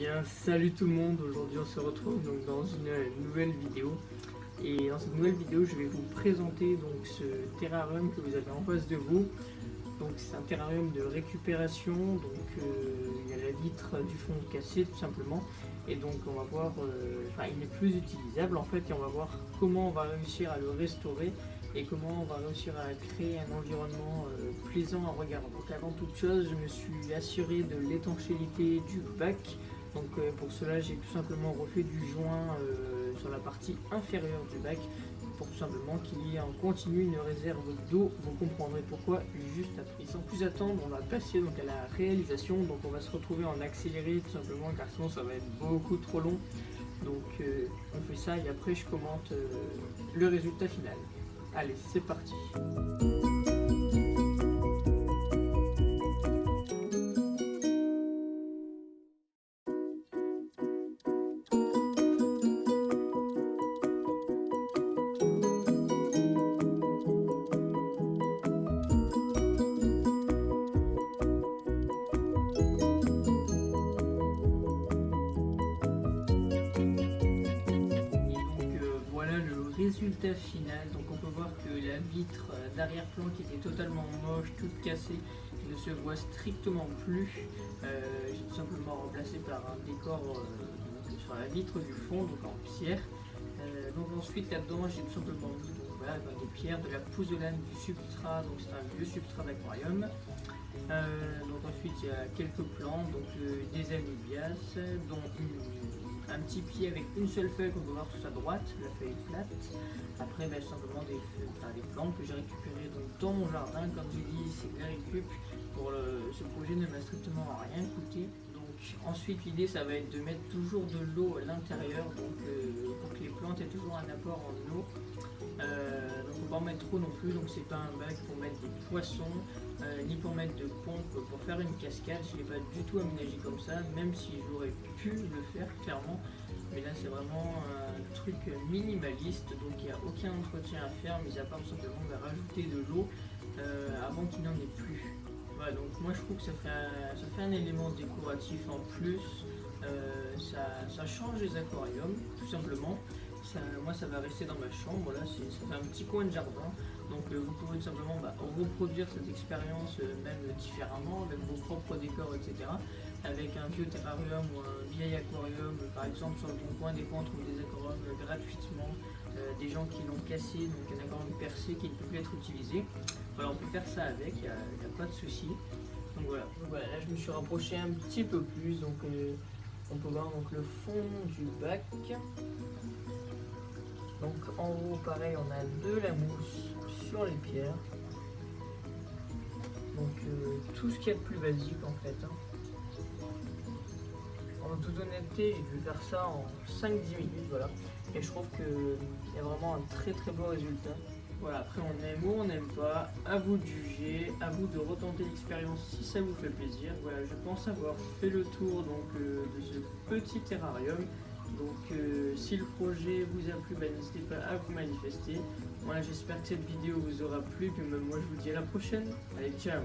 bien, salut tout le monde. Aujourd'hui on se retrouve donc dans une nouvelle vidéo. Et dans cette nouvelle vidéo je vais vous présenter donc ce terrarium que vous avez en face de vous. Donc c'est un terrarium de récupération, donc il y a la vitre du fond cassée tout simplement. Et donc on va voir, il n'est plus utilisable en fait, et on va voir comment on va réussir à le restaurer et comment on va réussir à créer un environnement plaisant à regarder. Donc avant toute chose, je me suis assuré de l'étanchéité du bac. Donc pour cela, j'ai tout simplement refait du joint sur la partie inférieure du bac pour tout simplement qu'il y ait en continu une réserve d'eau. Vous comprendrez pourquoi juste après. Sans plus attendre, on va passer donc à la réalisation. Donc on va se retrouver en accéléré tout simplement car sinon ça va être beaucoup trop long. Donc on fait ça et après je commente le résultat final. Allez, c'est parti. Voilà le résultat final. Donc on peut voir que la vitre d'arrière-plan qui était totalement moche, toute cassée, ne se voit strictement plus. J'ai tout simplement remplacé par un décor sur la vitre du fond, donc en pierre. Donc ensuite là-dedans j'ai tout simplement mis des pierres, de la pouzzolane, du substrat, donc c'est un vieux substrat d'aquarium. Donc ensuite il y a quelques plantes, donc des amébias, dont un petit pied avec une seule feuille qu'on peut voir tout à droite, la feuille plate. Après simplement des plantes que j'ai récupérées donc, dans mon jardin. Comme j'ai dit, c'est de la récup. Ce projet ne m'a strictement rien coûté. Donc ensuite l'idée ça va être de mettre toujours de l'eau à l'intérieur, donc pour que les plantes aient toujours un apport en eau. Donc on va pas en mettre trop non plus, donc c'est pas un bac pour mettre des poissons, ni pour mettre de pompe pour faire une cascade. Je l'ai pas du tout aménagé comme ça, même si j'aurais pu le faire clairement. Mais là c'est vraiment un truc minimaliste, donc il n'y a aucun entretien à faire, mis à part simplement de rajouter de l'eau avant qu'il n'en ait plus. Voilà, donc moi je trouve que ça fait un élément décoratif en plus. Ça change les aquariums tout simplement. Moi ça va rester dans ma chambre, là ça fait un petit coin de jardin, donc vous pouvez tout simplement reproduire cette expérience même différemment, avec vos propres décors, etc. Avec un vieux terrarium ou un vieil aquarium, par exemple sur le bon coin des fois on trouve des aquariums gratuitement, des gens qui l'ont cassé, donc un aquarium percé qui ne peut plus être utilisé. Voilà, on peut faire ça avec, il n'y a pas de souci. Donc voilà, là je me suis rapproché un petit peu plus, donc on peut voir donc, le fond du bac. Donc en haut pareil on a de la mousse sur les pierres. Donc tout ce qu'il y a de plus basique en fait. En toute honnêteté j'ai dû faire ça en 5-10 minutes, voilà. Et je trouve qu'il y a vraiment un très très beau résultat. Voilà, après on aime ou on n'aime pas, à vous de juger, à vous de retenter l'expérience si ça vous fait plaisir. Voilà, je pense avoir fait le tour donc, de ce petit terrarium. Donc si le projet vous a plu, n'hésitez pas à vous manifester. Moi j'espère que cette vidéo vous aura plu, puis même moi je vous dis à la prochaine. Allez, ciao.